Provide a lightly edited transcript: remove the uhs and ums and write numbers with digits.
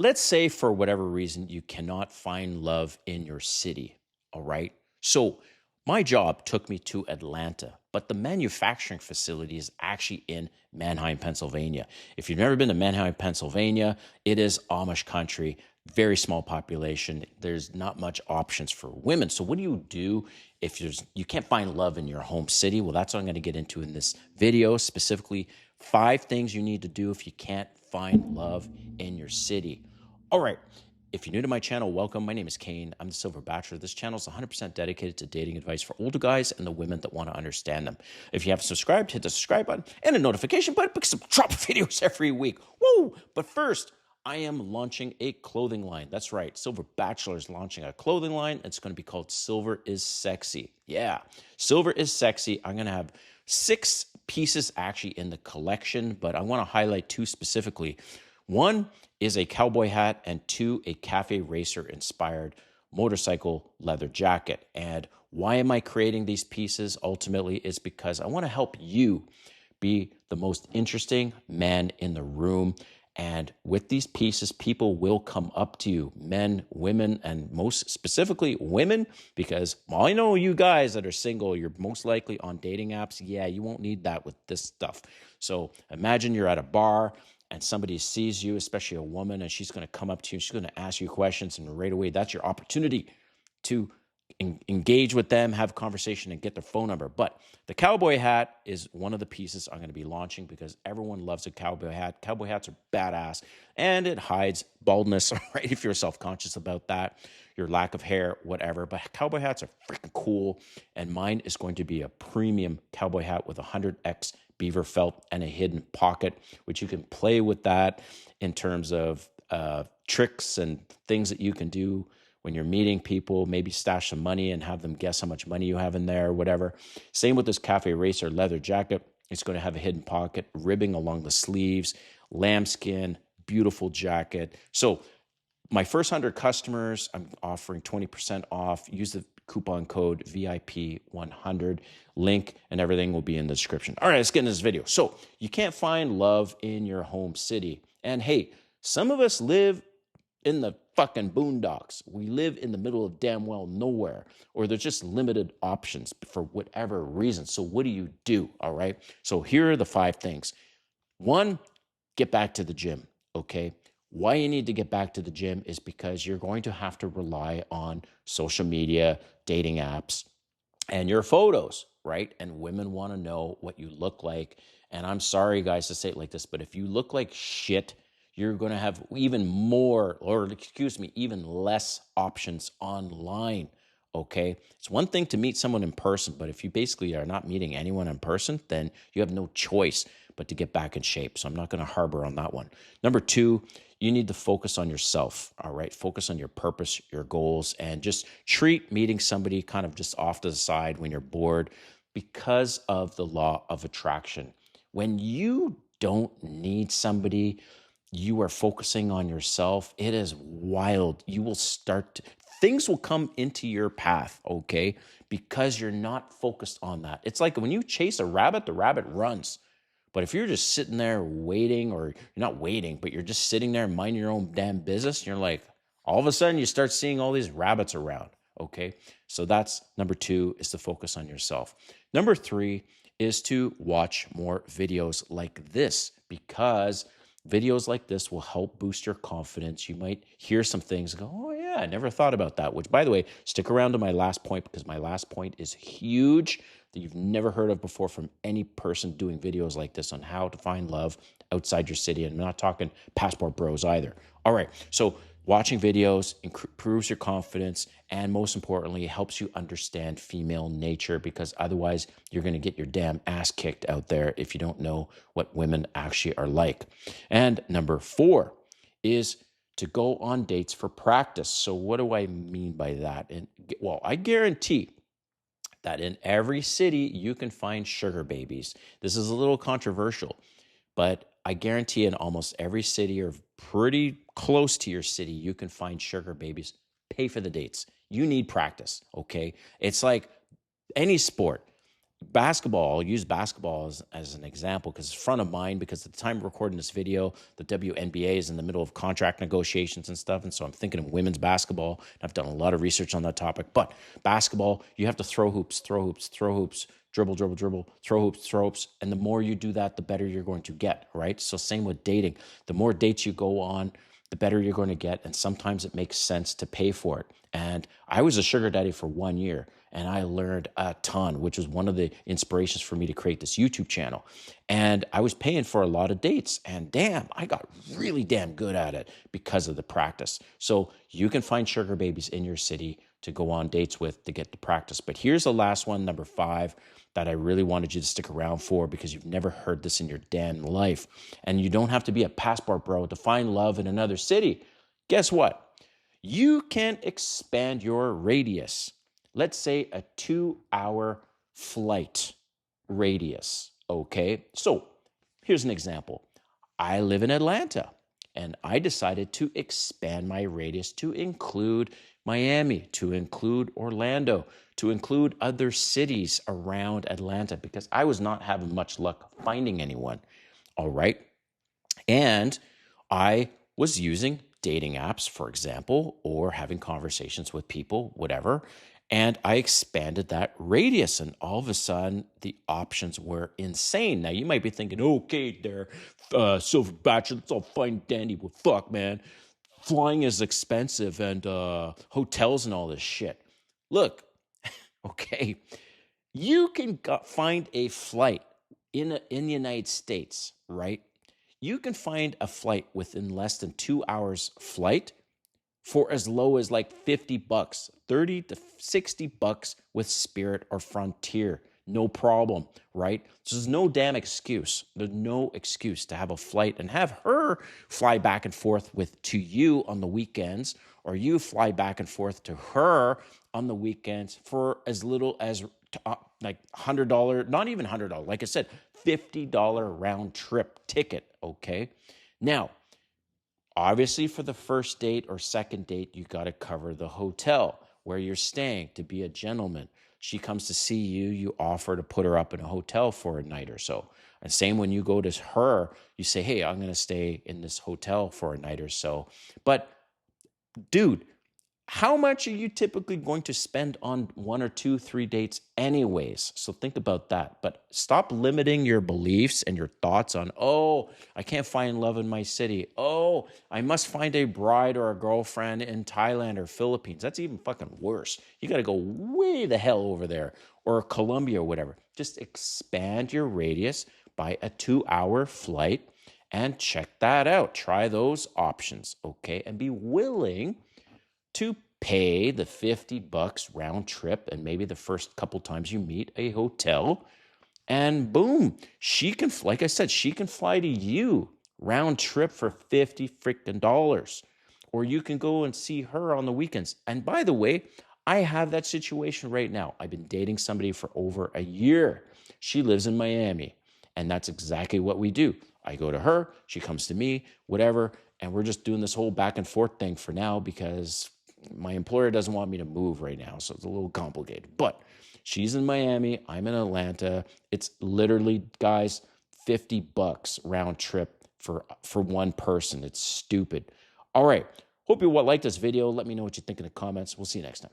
Let's say for whatever reason you cannot find love in your city, all right? So my job took me to Atlanta, but the manufacturing facility is actually in Manheim, Pennsylvania. If you've never been to Manheim, Pennsylvania, it is Amish country, very small population. There's not much options for women. So what do if you can't find love in your home city? Well, that's what I'm going to get into in this video, specifically 5 things you need to do if you can't find love in your city. All right. If you're new to my channel, welcome. My name is Kane. I'm the Silver Bachelor. This channel is 100% dedicated to dating advice for older guys and the women that want to understand them. If you haven't subscribed, hit the subscribe button and a notification button because I drop videos every week. Woo! But first, I am launching a clothing line. That's right. Silver Bachelor is launching a clothing line. It's going to be called Silver is Sexy. Yeah, Silver is Sexy. I'm going to have 6 pieces actually in the collection, but I want to highlight 2 specifically. 1 is a cowboy hat, and 2, a cafe racer inspired motorcycle leather jacket. And why am I creating these pieces? Ultimately, it's because I want to help you be the most interesting man in the room. And with these pieces, people will come up to you, men, women, and most specifically women, because well, I know you guys that are single, you're most likely on dating apps. Yeah, you won't need that with this stuff. So imagine you're at a bar and somebody sees you, especially a woman, and she's going to come up to you, she's going to ask you questions, and right away, that's your opportunity to engage with them, have a conversation, and get their phone number. But the cowboy hat is one of the pieces I'm going to be launching because everyone loves a cowboy hat. Cowboy hats are badass, and it hides baldness, right? If you're self-conscious about that, your lack of hair, whatever. But cowboy hats are freaking cool, and mine is going to be a premium cowboy hat with 100x beaver felt and a hidden pocket, which you can play with that in terms of tricks and things that you can do when you're meeting people, maybe stash some money and have them guess how much money you have in there or whatever. Same with this cafe racer leather jacket. It's going to have a hidden pocket, ribbing along the sleeves, lambskin, beautiful jacket. So my first 100 customers, I'm offering 20% off. Use the coupon code VIP100. Link and everything will be in the description. All right, let's get into this video. So you can't find love in your home city. And hey, some of us live in the fucking boondocks. We live in the middle of damn well nowhere, or there's just limited options for whatever reason. So what do? All right. So here are the 5 things. 1, get back to the gym. Okay. Why you need to get back to the gym is because you're going to have to rely on social media, dating apps, and your photos, right? And women want to know what you look like. And I'm sorry, guys, to say it like this, but if you look like shit, you're going to have even more, or excuse me, even less options online. Okay. It's one thing to meet someone in person, but if you basically are not meeting anyone in person, then you have no choice but to get back in shape. So I'm not going to harbor on that one. Number 2, you need to focus on yourself. All right. Focus on your purpose, your goals, and just treat meeting somebody kind of just off to the side when you're bored because of the law of attraction. When you don't need somebody, you are focusing on yourself, it is wild. You will things will come into your path, okay? Because you're not focused on that. It's like when you chase a rabbit, the rabbit runs. But if you're just sitting there waiting, or you're not waiting, but you're just sitting there minding your own damn business, you're like, all of a sudden you start seeing all these rabbits around, okay? So that's number 2, is to focus on yourself. Number 3 is to watch more videos like this, because videos like this will help boost your confidence. You might hear some things and go, oh yeah, I never thought about that. Which, by the way, stick around to my last point, because my last point is huge that you've never heard of before from any person doing videos like this on how to find love outside your city. And I'm not talking passport bros either. All right, so watching videos improves your confidence, and most importantly, it helps you understand female nature, because otherwise you're going to get your damn ass kicked out there if you don't know what women actually are like. And number 4 is to go on dates for practice. So what do I mean by that? And well, I guarantee that in every city you can find sugar babies. This is a little controversial, but I guarantee in almost every city, or pretty close to your city, you can find sugar babies. Pay for the dates. You need practice, okay? It's like any sport. Basketball, I'll use basketball as an example because it's front of mind, because at the time of recording this video, the WNBA is in the middle of contract negotiations and stuff. And so I'm thinking of women's basketball. I've done a lot of research on that topic. But basketball, you have to throw hoops, throw hoops, throw hoops, dribble, dribble, dribble, throw hoops, throw hoops. And the more you do that, the better you're going to get, right? So same with dating. The more dates you go on, the better you're going to get. And sometimes it makes sense to pay for it. And I was a sugar daddy for 1 year, and I learned a ton, which was one of the inspirations for me to create this YouTube channel. And I was paying for a lot of dates, and damn, I got really damn good at it because of the practice. So you can find sugar babies in your city to go on dates with to get the practice. But here's the last one, number 5, that I really wanted you to stick around for, because you've never heard this in your damn life. And you don't have to be a passport bro to find love in another city. Guess what? You can expand your radius. Let's say a 2-hour flight radius, okay? So here's an example. I live in Atlanta, and I decided to expand my radius to include Miami, to include Orlando, to include other cities around Atlanta, because I was not having much luck finding anyone, all right? And I was using dating apps, for example, or having conversations with people, whatever. And I expanded that radius, and all of a sudden, the options were insane. Now, you might be thinking, okay, there, Silver Bachelor, it's all fine and dandy, but fuck, man, flying is expensive, and hotels and all this shit. Look, okay, you can find a flight in the United States, right? You can find a flight within less than 2 hours flight for as low as like $50, 30 to $60 with Spirit or Frontier. No problem, right? So there's no damn excuse. There's no excuse to have a flight and have her fly back and forth to you on the weekends, or you fly back and forth to her on the weekends for as little as like $100, not even $100, like I said, $50 round trip ticket, okay? Now, obviously for the first date or second date, you got to cover the hotel where you're staying to be a gentleman. She comes to see you, you offer to put her up in a hotel for a night or so. And same when you go to her, you say, hey, I'm going to stay in this hotel for a night or so. But dude, how much are you typically going to spend on 1 or 2, 3 dates anyways? So think about that. But stop limiting your beliefs and your thoughts on, oh, I can't find love in my city. Oh, I must find a bride or a girlfriend in Thailand or Philippines. That's even fucking worse. You got to go way the hell over there, or Colombia or whatever. Just expand your radius by a 2-hour flight and check that out. Try those options, okay? And be willing to pay the $50 round trip, and maybe the first couple times you meet, a hotel, and boom, she can, like I said, she can fly to you round trip for $50 freaking dollars, or you can go and see her on the weekends. And by the way, I have that situation right now. I've been dating somebody for over a year. She lives in Miami, and that's exactly what we do. I go to her, she comes to me, whatever, and we're just doing this whole back and forth thing for now because my employer doesn't want me to move right now, so it's a little complicated. But she's in Miami, I'm in Atlanta. It's literally, guys, $50 round trip for one person. It's stupid. All right. Hope you like this video. Let me know what you think in the comments. We'll see you next time.